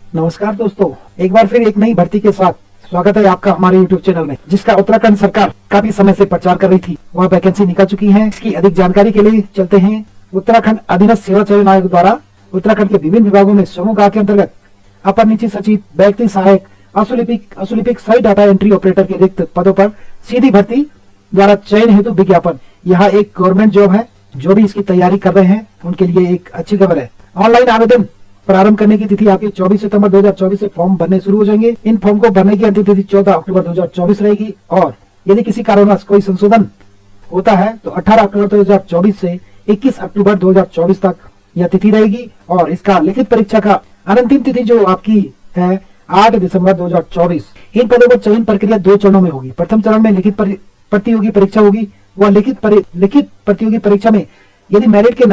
नमस्कार दोस्तों, एक बार फिर एक नई भर्ती के साथ स्वागत है आपका हमारे YouTube चैनल में, जिसका उत्तराखंड सरकार काफी समय से प्रचार कर रही थी। वह वैकेंसी निकल चुकी है। इसकी अधिक जानकारी के लिए चलते हैं। उत्तराखंड अधीनस्थ सेवा चयन आयोग द्वारा उत्तराखंड के विभिन्न विभागों में समूह के अंतर्गत अपर निचि सचिव, व्यक्ति सहायक, असुलिपिक सही डाटा एंट्री ऑपरेटर के रिक्त पदों पर सीधी भर्ती द्वारा चयन हेतु विज्ञापन। यह एक गवर्नमेंट जॉब है। जो भी इसकी तैयारी कर रहे हैं उनके लिए एक अच्छी खबर है। ऑनलाइन आवेदन प्रारंभ करने की तिथि आपकी 24 सितंबर 2024 से फॉर्म भरने शुरू हो जाएंगे। इन फॉर्म को भरने की अंतिम तिथि 14 अक्टूबर 2024 रहेगी और यदि किसी कारणवश कोई संशोधन होता है तो 18 अक्टूबर 2024 से 21 अक्टूबर 2024 तक यह तिथि रहेगी। और इसका लिखित परीक्षा का अंतिम तिथि जो आपकी है 8 दिसंबर 2024। इन पदों पर चयन प्रक्रिया 2 चरणों में होगी। प्रथम चरण में लिखित प्रतियोगी परीक्षा होगी। वह लिखित प्रतियोगी परीक्षा में यदि मेरिट के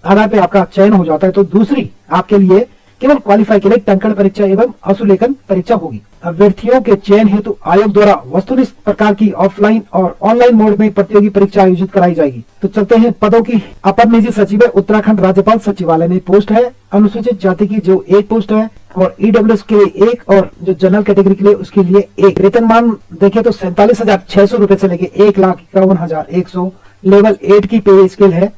आधार पर आपका चयन हो जाता है तो दूसरी आपके लिए केवल क्वालिफाई के लिए टंकण परीक्षा एवं अशुलेखन परीक्षा होगी। अभ्यर्थियों के चयन हेतु आयोग द्वारा वस्तुनिष्ठ प्रकार की ऑफलाइन और ऑनलाइन मोड में प्रतियोगी परीक्षा आयोजित कराई जाएगी। तो चलते हैं पदों की। अपर निजी सचिव उत्तराखंड राज्यपाल सचिवालय में पोस्ट है। अनुसूचित जाति की जो एक पोस्ट है और ईडब्ल्यूएस के लिए एक और जो जनरल कैटेगरी के लिए उसके लिए एक। वेतनमान देखे तो 47,600 रूपये से लेके 1,51,100 लेवल 8 की पे स्केल है।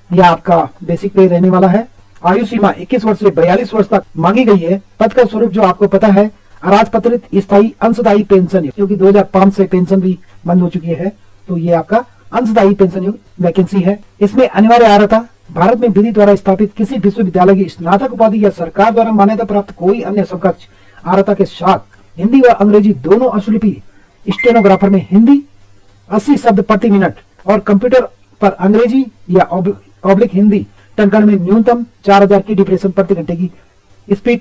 यह आपका बेसिक पे रहने वाला है। आयु सीमा 21 वर्ष से 42 वर्ष तक मांगी गई है। पद का स्वरूप जो आपको पता है, अराजपत्रित स्थायी अंशदायी पेंशन, क्योंकि 2005 से पेंशन भी बंद हो चुकी है तो ये आपका अंशदायी पेंशन वैकेंसी है। इसमें अनिवार्य अर्हता भारत में विधि द्वारा स्थापित किसी विश्वविद्यालय की स्नातक उपाधि या सरकार द्वारा मान्यता प्राप्त कोई अन्य समकक्ष अर्हता के साथ हिंदी व अंग्रेजी दोनों अशुलिपि स्टेनोग्राफर में हिंदी 80 शब्द प्रति मिनट और कंप्यूटर पर अंग्रेजी या ऑब्लिक हिंदी टंकण में न्यूनतम 4000 की डिप्रेशन प्रति घंटे की स्पीड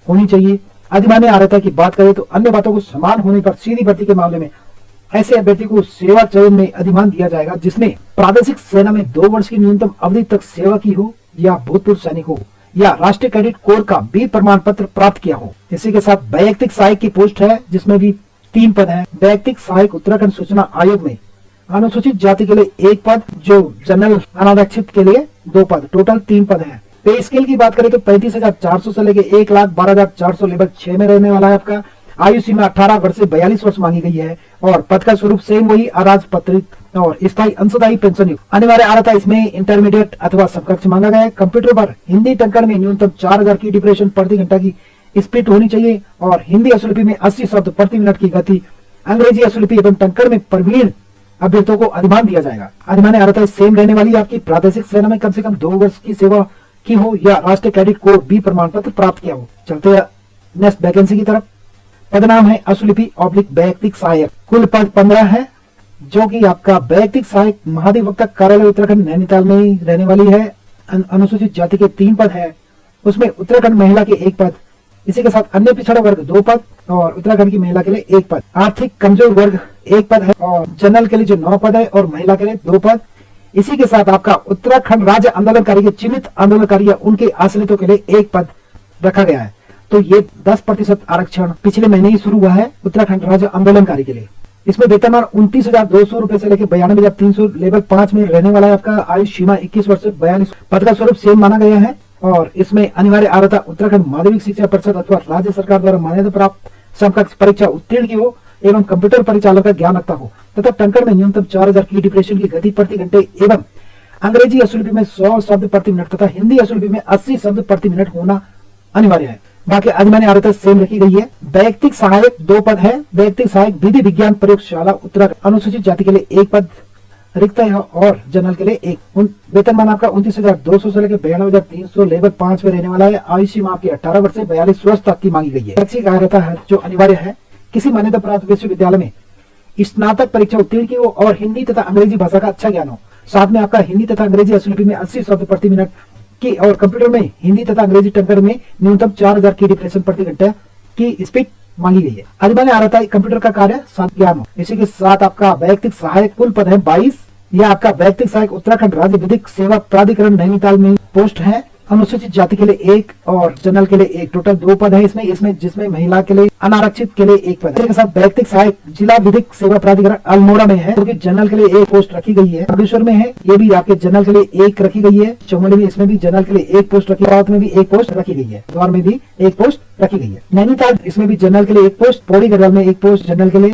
होनी चाहिए। अधिमान्य अर्हता की बात करें तो अन्य बातों को समान होने पर सीधी भर्ती के मामले में ऐसे अभ्यर्थी को सेवा चयन में अधिमान दिया जाएगा जिसने प्रादेशिक सेना में 2 वर्ष की न्यूनतम अवधि तक सेवा की हो या भूतपूर्व सैनिक हो या राष्ट्रीय कैडेट कोर का बी प्रमाण पत्र प्राप्त किया हो। इसी के साथ वैयक्तिक सहायक की पोस्ट है जिसमें भी 3 पद है। वैयक्तिक सहायक उत्तराखंड सूचना आयोग में अनुसूचित जाति के लिए 1 पद, जो जनरल अनारक्षित के लिए 2 पद, टोटल 3 पद हैं। पे स्केल की बात करें तो 35,400 से लेके 1,12,400 लेवल 6 में रहने वाला है आपका। आयु सीमा 18 वर्ष से 42 वर्ष मांगी गई है और पद का स्वरूप सेम वही अराजपत्रित और स्थायी अंशदायी पेंशन युक्त। अनिवार्य अर्हता इसमें इंटरमीडिएट अथवा समकक्ष मांगा गया है। कंप्यूटर पर हिंदी टंकण में न्यूनतम 4000 की डिप्रेशन प्रति घंटा की स्पीड होनी चाहिए और हिंदी अशुलिपि में 80 शब्द प्रति मिनट की गति। अंग्रेजी अशुलिपि एवं टंकण में प्रवीण अभ्यर्थियों को अधिमान दिया जाएगा। अधिमान्य अर्हता सेम रहने वाली है आपकी। प्रादेशिक सेना में कम से कम 2 वर्ष की सेवा की हो या राष्ट्रीय कैडेट कोर बी प्रमाण पत्र प्राप्त किया हो। चलते हैं नेक्स्ट वैकेंसी की तरफ। पद नाम है अशुलिपि ऑब्लिक वैयक्तिक सहायक। कुल पद 15 है, जो कि आपका वैयक्तिक सहायक महाधिवक्ता कार्यालय उत्तराखंड नैनीताल में रहने वाली है। अनुसूचित जाति के 3 पद है, उसमें उत्तराखंड महिला के 1 पद। इसी के साथ अन्य पिछड़ा वर्ग 2 पद और उत्तराखंड की महिला के लिए 1 पद। आर्थिक कमजोर वर्ग 1 पद है और जनरल के लिए जो 9 पद है और महिला के लिए 2 पद। इसी के साथ आपका उत्तराखंड राज्य आंदोलनकारी के चिन्हित आंदोलनकारी या उनके आश्रितों के लिए 1 पद रखा गया है। तो ये 10% आरक्षण पिछले महीने ही शुरू हुआ है उत्तराखंड राज्य आंदोलनकारी के लिए। इसमें वेतनमान 29,200 रूपये से लेकर 92,300 लेवल 5 में रहने वाला है आपका। आयु सीमा 21 वर्ष से 42। पद का स्वरूप सेम माना गया है और इसमें अनिवार्य अर्हता उत्तराखंड माध्यमिक शिक्षा परिषद अथवा राज्य सरकार द्वारा मान्यता प्राप्त समकक्ष परीक्षा उत्तीर्ण की हो एवं कंप्यूटर परिचालन का ज्ञान रखता हो तथा टंकण में न्यूनतम 4000 की डिप्रेशन की गति प्रति घंटे एवं अंग्रेजी अशुलिपि में 100 शब्द प्रति मिनट तथा हिंदी अशुलिपि में 80 शब्द प्रति मिनट होना अनिवार्य है। बाकी अधिमान्य अर्हता सेम रखी गई है। वैयक्तिक सहायक 2 पद है। वैयक्तिक सहायक विधि विज्ञान प्रयोगशाला उत्तराखंड अनुसूचित जाति के लिए 1 पद रिक्त है और जनरल के लिए 1। वेतनमान आपका 29,200 से लेकर 92,300 लेवल 5 में रहने वाला है। आयु सीमा आपकी 18 वर्ष से 42 वर्ष तक की मांगी गई है। शैक्षिक अर्हता है जो अनिवार्य है, किसी मान्यता प्राप्त विश्वविद्यालय में स्नातक परीक्षा उत्तीर्ण की हो और हिंदी तथा अंग्रेजी भाषा का अच्छा ज्ञान हो। साथ में आपका हिंदी तथा अंग्रेजी अशुलिपि में 80 शब्द प्रति मिनट की और कंप्यूटर में हिंदी तथा अंग्रेजी टंकण में न्यूनतम 4000 की डिप्रेशन प्रति घंटा की स्पीड मांगी गई है। अधिमान्य अर्हता कंप्यूटर का कार्य साथ ज्ञान हो। इसी के साथ आपका वैयक्तिक सहायक कुल पद है 22। यह आपका वैयक्तिक सहायक उत्तराखंड राज्य विधिक सेवा प्राधिकरण नैनीताल में पोस्ट है अनुसूचित जाति के लिए एक और जनरल के लिए एक, टोटल 2 पद है इसमें जिसमें महिला के लिए अनारक्षित के लिए एक पद है। इसके साथ वैयक्तिक सहायक जिला विधिक सेवा प्राधिकरण अल्मोड़ा में है, क्योंकि जनरल के लिए एक पोस्ट रखी गई है। बागेश्वर में है, ये भी आपके जनरल के लिए एक रखी गई है। चौमली में इसमें भी जनरल के लिए एक पोस्ट रखी है। में भी एक पोस्ट रखी गई है। द्वार में भी एक पोस्ट रखी गई है। नैनीताल इसमें भी जनरल के लिए एक पोस्ट, पौड़ी गढ़वाल में एक पोस्ट जनरल के लिए,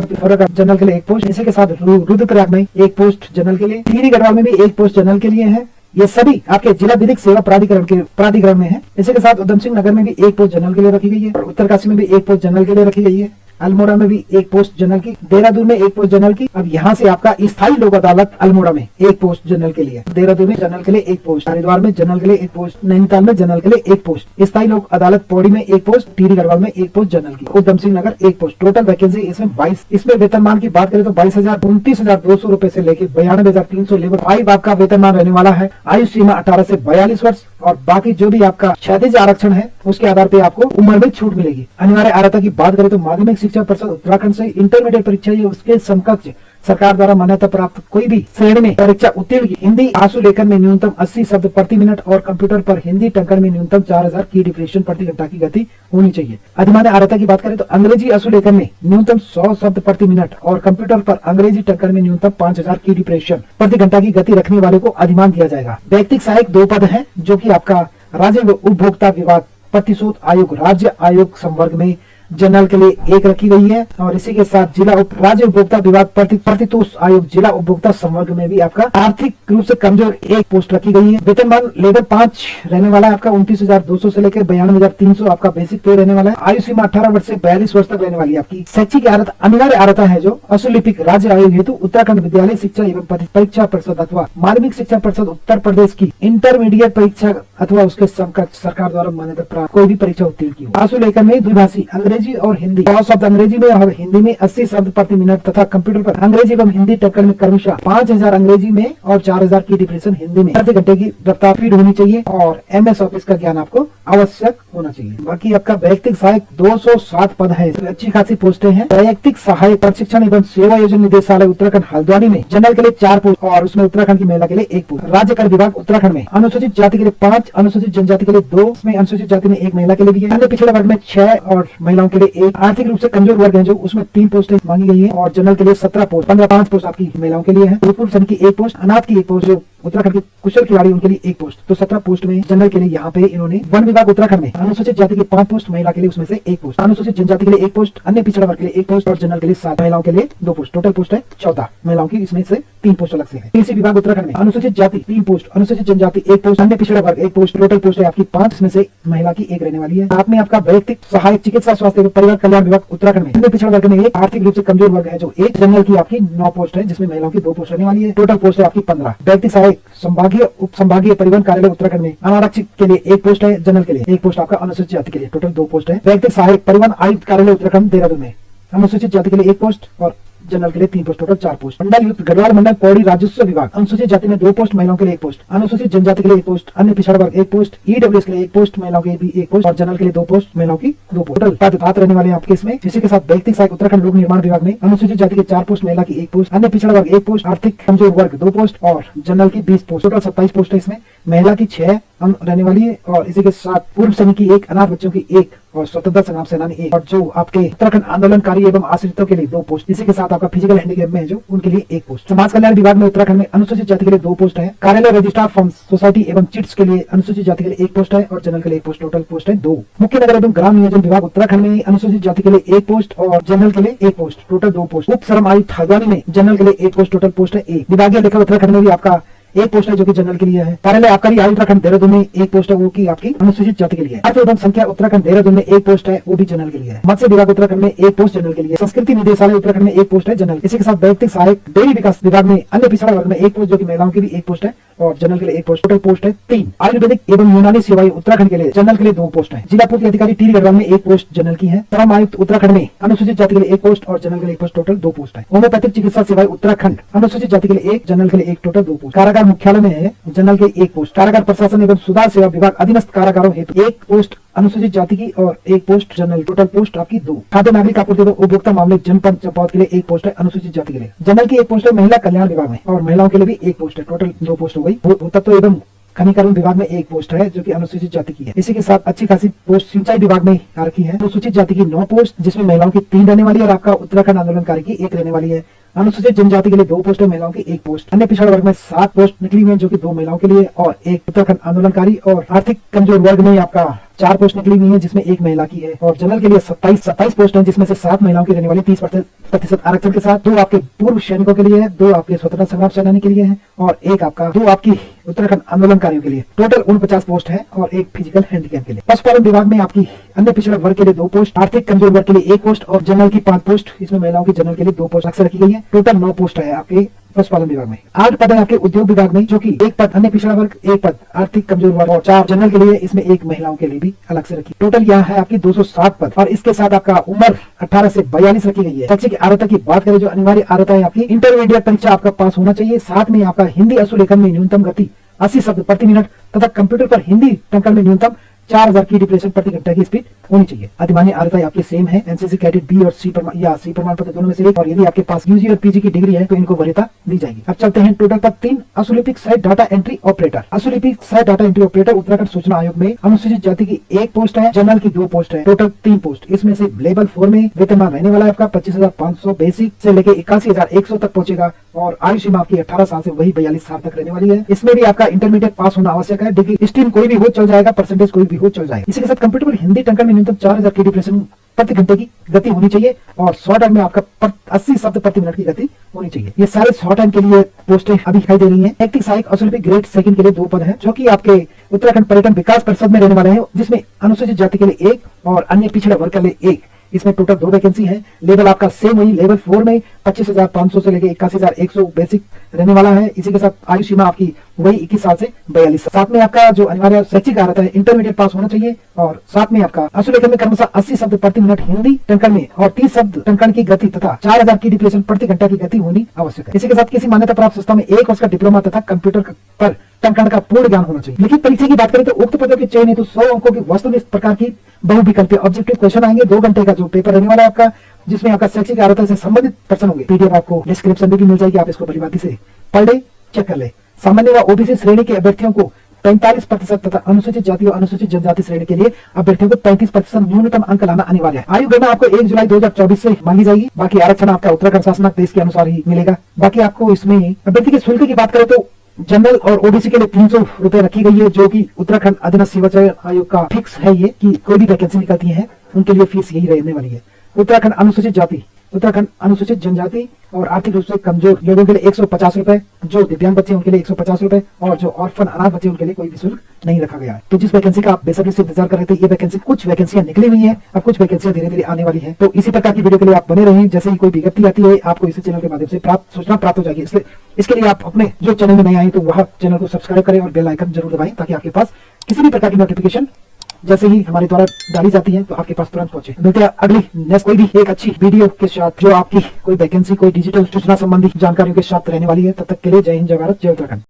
जनरल के लिए एक पोस्ट। इसी के साथ रुद्रप्रयाग में एक पोस्ट जनरल के लिए, टिहरी गढ़वाल में भी एक पोस्ट जनरल के लिए है। ये सभी आपके जिला विधिक सेवा प्राधिकरण में है। इसी के साथ उधम सिंह नगर में भी एक पोस्ट जनरल के लिए रखी गई है और उत्तरकाशी में भी एक पोस्ट जनरल के लिए रखी गई है। अल्मोड़ा में भी एक पोस्ट जनरल की, देहरादून में एक पोस्ट जनरल की। अब यहाँ से आपका स्थायी लोक अदालत अल्मोड़ा में एक पोस्ट जनरल के लिए, देहरादून में जनरल के लिए एक पोस्ट, हरिद्वार में जनरल के लिए एक पोस्ट, नैनीताल में जनरल के लिए एक पोस्ट, स्थायी लोक अदालत पौड़ी में एक पोस्ट, टिहरी गढ़वाल में एक पोस्ट जनरल की, उधम सिंह नगर एक पोस्ट। टोटल वैकेंसी इसमें 22। इसमें वेतनमान की बात करें तो 22,29,200 रूपए से लेकर 92,300 लेवल 5 आपका वेतनमान रहने वाला है। आयु सीमा 18 से 42 वर्ष और बाकी जो भी आपका क्षैतिज आरक्षण है उसके आधार पे आपको उम्र में छूट मिलेगी। अनिवार्य अर्हता की बात करें तो माध्यमिक शिक्षा परिषद उत्तराखंड से इंटरमीडिएट परीक्षा या उसके समकक्ष सरकार द्वारा मान्यता प्राप्त कोई भी श्रेणी में परीक्षा उत्तीर्ण की, हिंदी आंसू लेखन में न्यूनतम 80 शब्द प्रति मिनट और कंप्यूटर पर हिंदी टंकन में न्यूनतम 4000 की डिप्रेशन प्रति घंटा की गति होनी चाहिए। अधिमान्य अर्हता की बात करें तो अंग्रेजी आंसू लेखन में न्यूनतम 100 शब्द प्रति मिनट और कंप्यूटर पर अंग्रेजी टंकन में न्यूनतम 5000 की डिप्रेशन प्रति घंटा की गति रखने वाले को अधिमान दिया जाएगा। वैयक्तिक सहायक 2 पद है, जो की आपका राज्य उपभोक्ता विभाग प्रतिशोध आयोग राज्य आयोग संवर्ग में जनरल के लिए एक रखी गई है और इसी के साथ राज्य उपभोक्ता विभाग प्रतितोष आयोग जिला उपभोक्ता संवर्ग में भी आपका आर्थिक रूप से कमजोर एक पोस्ट रखी गई है। वेतनमान लेवल 5 रहने वाला है आपका 29,200 से लेकर 92,300 आपका बेसिक पे रहने वाला है। आयु सीमा 18 वर्ष से 42 वर्ष तक रहने वाली है आपकी। शैक्षिक अर्हता अनिवार्य अर्हता है जो अशुलिपिक राज्य आयोग हेतु उत्तराखंड विद्यालय शिक्षा एवं परीक्षा परिषद अथवा माध्यमिक शिक्षा परिषद उत्तर प्रदेश की इंटरमीडिएट परीक्षा अथवा उसके समकक्ष सरकार द्वारा मान्यता प्राप्त कोई भी परीक्षा उत्तीर्ण की हो। आंसू लेखन में द्विभाषी अंग्रेजी और हिंदी 100 शब्द अंग्रेजी में और हिंदी में 80 शब्द प्रति मिनट तथा कंप्यूटर पर अंग्रेजी एवं हिंदी टक्कर में क्रमशः 5000 अंग्रेजी में और 4000 की डिप्रेशन हिंदी में प्रति घंटे की रफ्तार स्पीड होनी चाहिए और MS ऑफिस का ज्ञान आपको आवश्यक होना चाहिए। बाकी आपका वैयक्तिक सहायक 260 पद है, अच्छी खासी पोस्टें हैं। वैयक्तिक सहायक प्रशिक्षण एवं सेवा योजना निदेशालय उत्तराखंड हल्द्वानी में जनरल के लिए 4 पोस्ट और उसमें उत्तराखंड की महिला के लिए 1 पोस्ट। राज्य कर विभाग उत्तराखंड में अनुसूचित जाति के लिए 5, अनुसूचित जनजाति के लिए 2, इसमें अनुसूचित जाति में 1 महिला के लिए भी है। अन्य पिछड़ा वर्ग में 6 और महिलाओं के लिए 1। आर्थिक रूप से कमजोर वर्ग है जो उसमें 3 पोस्टें मांगी गई है और जनरल के लिए 17 पोस्ट, 5 पोस्ट आपकी महिलाओं के लिए है। भूतपूर्व सैनिक की 1 पोस्ट, अनाथ की 1 पोस्ट, जो उत्तराखंड के कुशल खिलाड़ी उनके लिए 1 पोस्ट। तो 17 पोस्ट में जनरल के लिए यहाँ पे इन्होंने वन विभाग उत्तराखंड में अनुसूचित जाति के 5 पोस्ट, महिला के लिए उसमें से 1 पोस्ट, अनुसूचित जनजाति के लिए 1 पोस्ट, अन्य पिछड़ा वर्ग के लिए 1 पोस्ट और जनरल के लिए 7, महिलाओं के लिए 2 पोस्ट। टोटल पोस्ट है 14 महिलाओं की, इसमें से 3 पोस्ट अलग से है। कृषि विभाग उत्तराखंड में अनुसूचित जाति 3 पोस्ट, अनुसूचित जनजाति 1 पोस्ट, अन्य पिछड़ा वर्ग 1 पोस्ट। टोटल पोस्ट है आपकी 5, इसमें से महिला की 1 रहने वाली है। साथ में आपका वैयक्तिक सहायक चिकित्सा स्वास्थ्य एवं परिवार कल्याण विभाग उत्तराखंड में अन्य पिछड़ा वर्ग में 1, आर्थिक रूप से कमजोर वर्ग है जो 1, जनरल की आपकी 9 पोस्ट है जिसमें महिलाओं की 2 पोस्ट रहने वाली है। टोटल पोस्ट है आपकी 15। वैयक्तिक सहायक संभागीय उप संभागीय परिवहन कार्यालय उत्तराखंड में अनारक्षित के लिए 1 पोस्ट है, जनरल के लिए 1 पोस्ट आपका अनुसूचित जाति के लिए। टोटल 2 पोस्ट है। वैयक्तिक सहायक परिवहन आयुक्त कार्यालय उत्तराखंड देहरादून में अनुसूचित जाति के लिए 1 पोस्ट और जनरल के लिए 3 पोस्ट। Total 4 post. मंडल युक्त गढ़वाल मंडल पौड़ी राजस्व विभाग अनुसूचित जाति में 2 पोस्ट, महिलाओं के लिए 1 पोस्ट, अनुसूचित जनजाति के लिए 1 पोस्ट, अन्य पिछड़ा वर्ग 1 पोस्ट, EWS के लिए 1 पोस्ट, महिलाओं के लिए भी 1 पोस्ट और जनरल के लिए 2 पोस्ट, महिलाओं की 2 पोस्ट। टोटल 7 रहने वाले आपके इसमें। इसी के साथ वैयक्तिक सहायक उत्तराखंड लोक निर्माण विभाग में अनुसूचित जाति के 4 पोस्ट, महिला की 1 पोस्ट, अन्य पिछड़ा वर्ग 1 पोस्ट, आर्थिक कमजोर वर्ग 2 पोस्ट और जनरल की 20 पोस्ट। टोटल 27 पोस्ट है इसमें। महिला की 6 रहने वाली है और इसी के साथ पूर्व सैनिक की 1, अनाथ बच्चों की 1 और स्वतंत्रता संग्राम सेनानी 1 और जो आपके उत्तराखंड आंदोलनकारी एवं आश्रितों के लिए 2 पोस्ट। इसी के साथ आपका फिजिकल हैंडीकैप में है जो उनके लिए 1 पोस्ट। समाज कल्याण विभाग में उत्तराखंड में अनुसूचित जाति के लिए 2 पोस्ट है। कार्यालय रजिस्ट्रार फॉर्म सोसाइटी एवं चिट्स के लिए अनुसूचित जाति के लिए 1 पोस्ट है और जनरल के लिए 1 पोस्ट। टोटल पोस्ट है 2। मुख्य नगर एवं ग्राम नियोजन विभाग उत्तराखंड में अनुसूचित जाति के लिए 1 पोस्ट और जनरल के लिए 1 पोस्ट। Total 2 post. उप श्रम आयुक्त हल्द्वानी में जनरल के लिए 1 पोस्ट। टोटल पोस्ट है 1। विभागीय लेखा उत्तराखंड में भी आपका 1 पोस्ट है जो कि जनरल के लिए है। कार्यालय आबकारी आयुक्त उत्तराखंड देहरादून में 1 पोस्ट है, वो की आपकी अनुसूचित जाति के लिए। अर्थ एवं संख्या उत्तराखंड देहरादून में 1 पोस्ट है, वो भी जनरल के लिए है। मत्स्य विभाग उत्तराखंड में 1 पोस्ट जनरल के लिए। संस्कृति निदेशालय उत्तराखंड में 1 पोस्ट है, जनरल। इसी के साथ वैयक्तिक सहायक डेयरी विकास विभाग में अन्य पिछड़ा वर्ग में 1 पोस्ट जो कि महिलाओं की भी 1 पोस्ट है और जनरल के लिए 1 पोस्ट। टोटल पोस्ट है 3। आयुर्वेदिक एवं यूनानी सेवाएं उत्तराखंड के लिए जनरल के लिए 2 पोस्ट है। जिला पूर्ति अधिकारी टिहरी गढ़वाल में 1 पोस्ट जनरल की है। श्रम आयुक्त उत्तराखंड में अनुसूचित जाति के लिए 1 पोस्ट और जनरल के लिए 1 पोस्ट। टोटल 2 पोस्ट है। होम्योपैथिक चिकित्सा सेवाएं उत्तराखंड अनुसूचित जाति के लिए 1, जनरल के लिए 1। Total 2 post. कारागार मुख्यालय में है जनरल के 1 पोस्ट। कारागार प्रशासन एवं सुधार सेवा विभाग अधीनस्थ कारागारों हेतु 1 पोस्ट अनुसूचित जाति की और 1 पोस्ट जनरल। टोटल पोस्ट आपकी 2। खाद्य नागरिक आपूर्ति एवं उपभोक्ता मामले जनपद चंपावत के लिए 1 पोस्ट है अनुसूचित जाति के लिए। जनरल की 1 पोस्ट है महिला कल्याण विभाग में और महिलाओं के लिए भी 1 पोस्ट है। टोटल 2 पोस्ट हो गई। तत्व एवं खनिकरण विभाग में एक पोस्ट है जो कि अनुसूचित जाति की है। इसी के साथ अच्छी खासी पोस्ट सिंचाई विभाग में आ रखी है। अनुसूचित जाति की 9 पोस्ट, जिसमें महिलाओं की 3 रहने वाली है और आपका उत्तराखंड आंदोलनकारी की 1 रहने वाली है। अनुसूचित जनजाति के लिए 2 पोस्ट है, महिलाओं की 1 पोस्ट। अन्य पिछड़ा वर्ग में 7 पोस्ट निकली हुई है जो कि 2 महिलाओं के लिए और 1 उत्तराखंड आंदोलनकारी। और आर्थिक कमजोर वर्ग में आपका 4 पोस्ट निकली हुई है जिसमें 1 महिला की है। और जनरल के लिए 27 पोस्ट है जिसमें से 7 महिलाओं की रहने वाली 30% आरक्षण के साथ 2 आपके पूर्व सैनिकों के लिए है, 2 आपके स्वतंत्रता संग्राम सेनानी के लिए है और 1 आपका 2 आपकी उत्तराखंड आंदोलनकारियों के लिए। टोटल 49 पोस्ट है और 1 फिजिकल हैंडीकैप के लिए। पशुपालन विभाग में आपकी अन्य पिछड़ा वर्ग के लिए 2 पोस्ट, आर्थिक कमजोर वर्ग के लिए 1 पोस्ट और जनरल की 5 पोस्ट। इसमें महिलाओं की जनरल के लिए 2 पोस्ट अक्सर रखी गई है। टोटल 9 पोस्ट है आपके पशुपालन विभाग में। 8 पद है आपके उद्योग विभाग में जो कि 1 पद अन्य पिछड़ा वर्ग, 1 पद आर्थिक कमजोर वर्ग और 4 जनरल के लिए, इसमें 1 महिलाओं के लिए भी अलग से रखी। टोटल यहाँ है आपकी 207 पद और इसके साथ आपका उम्र 18 से 42 रखी गई है। शैक्षिक अर्हता की बात करें, जो अनिवार्य अर्हता है आपकी इंटरमीडिएट परीक्षा आपका पास होना चाहिए। साथ में आपका हिंदी अश्वलेखन में न्यूनतम गति 80 शब्द प्रति मिनट तथा कंप्यूटर पर हिंदी टंकन में न्यूनतम 4000 की डिप्रेशन प्रति घंटा की स्पीड होनी चाहिए। अधिमान्य अर्हता आपकी सेम है, एनसीसी कैडेट बी और सी प्रमाण पत्र दोनों में से एक। और यदि आपके पास यूजी और पीजी की डिग्री है तो इनको वरीयता दी जाएगी। अब चलते हैं टोटल पद 3, अश्वलिपिक साइट डाटा एंट्री ऑपरेटर। अश्वलिपिक साइट डाटा एंट्री ऑपरेटर उत्तराखंड सूचना आयोग में अनुसूचित जाति की 1 पोस्ट है, जनरल की 2 पोस्ट है। Total 3 post. इसमें से लेवल 4 में वेतनमान रहने वाला है आपका 25,500 बेसिक से लेके 81,100 तक पहुंचेगा और आयु सीमा आपकी 18 साल से वही 42 साल तक रहने वाली है। इसमें भी आपका इंटरमीडिएट पास होना आवश्यक है। डिग्री स्ट्रीम कोई भी हो चल जाएगा, परसेंटेज कोई भी हो चल जाएगा। इसी के साथ कंप्यूटर पर हिंदी टंकन में न्यूनतम 4000 की डिप्रेशन प्रति घंटे की गति होनी चाहिए और शॉर्ट हैंड में आपका 80 शब्द प्रति मिनट की गति होनी चाहिए। ये सारे शॉर्ट हैंड के लिए पोस्टें अभी दिखाई दे रही हैं। एक्टिव सहायक अश्वलिपिक ग्रेड 2 के लिए 2 पद हैं जो कि आपके उत्तराखंड पर्यटन विकास परिषद में रहने वाले हैं, जिसमें अनुसूचित जाति के लिए 1 और अन्य पिछड़ा वर्ग के लिए 1। इसमें टोटल 2 वैकेंसी है। लेवल आपका सेम वही, लेवल 4 में 25,500 से लेकर 81,100 बेसिक रहने वाला है। इसी के साथ आयु सीमा आपकी वही 21 साल से 42 साल। साथ में आपका जो अनिवार्य शैक्षिक अर्हता है इंटरमीडिएट पास होना चाहिए और साथ में आपका अश्वलेखन में क्रमशः 80 शब्द प्रति मिनट हिंदी टंकन में और 30 शब्द टंकन की गति तथा 4000 की डिप्रेशन प्रति घंटा की गति होनी आवश्यक है। इसी के साथ किसी मान्यता प्राप्त संस्था में 1 वर्ष का डिप्लोमा तथा कंप्यूटर पर टंकन का पूर्ण ज्ञान होना चाहिए। लिखित परीक्षा की बात करें तो उक्त पदों के चयन हेतु 100 अंकों की वस्तुनिष्ठ प्रकार की बहुविकल्पीय ऑब्जेक्टिव क्वेश्चन आएंगे। 2 घंटे का जो पेपर रहने वाला है आपका, जिसमें आपका शैक्षिक अर्हता से संबंधित प्रश्न होंगे। पीडीएफ आपको डिस्क्रिप्शन में भी मिल जाएगी, आप इसको भलीभांति से पढ़ ले, चेक कर ले। सामान्य व ओबीसी श्रेणी के अभ्यर्थियों को 45% तथा अनुसूचित जाति और अनुसूचित जनजाति श्रेणी के लिए अभ्यर्थियों को 35% न्यूनतम अंक लाना अनिवार्य है। आयु गणना आपको 1 जुलाई 2024 से मांगी जाएगी। बाकी आरक्षण आपका उत्तराखंड शासनादेश के अनुसार ही मिलेगा। बाकी आपको इसमें अभ्यर्थी के शुल्क की बात करें तो जनरल और ओबीसी के लिए 300 रुपए रखी गई है, जो कि उत्तराखंड अधीनस्थ सेवा चयन आयोग का फिक्स है। ये कि कोई भी वैकेंसी निकलती है उनके लिए फीस यही रहने वाली है। उत्तराखंड अनुसूचित जाति, उत्तराखंड अनुसूचित जनजाति और आर्थिक रूप से कमजोर लोगों के लिए 150 रुपए, जो दिव्यांग बच्चे उनके लिए 150 रुपए और जो ऑर्फन अनाथ बच्चे उनके लिए कोई भी शुल्क नहीं रखा गया है। तो जिस वैकेंसी का आप बेसब्री से इंतजार कर रहे थे, ये वैकेंसी कुछ वैकेंसियां निकली हुई है, अब कुछ वैकेंसियां धीरे धीरे आने वाली है। तो इसी प्रकार की वीडियो के लिए आप बने रहें। जैसे ही कोई विज्ञप्ति आती है आपको इसी चैनल के माध्यम से सूचना प्राप्त हो जाएगी। इसलिए इसके लिए आप अपने जो चैनल में नए आए तो वह चैनल को सब्सक्राइब करें और बेल आइकन जरूर दबाएं, ताकि आपके पास किसी भी प्रकार की नोटिफिकेशन जैसे ही हमारे द्वारा डाली जाती है तो आपके पास तुरंत पहुंचे। मिलते हैं अगली नेक्स्ट कोई भी एक अच्छी वीडियो के साथ, जो आपकी कोई वैकेंसी, कोई डिजिटल सूचना संबंधी जानकारियों के साथ रहने वाली है। तब तक के लिए जय हिंद, जय भारत, जय उत्तराखंड।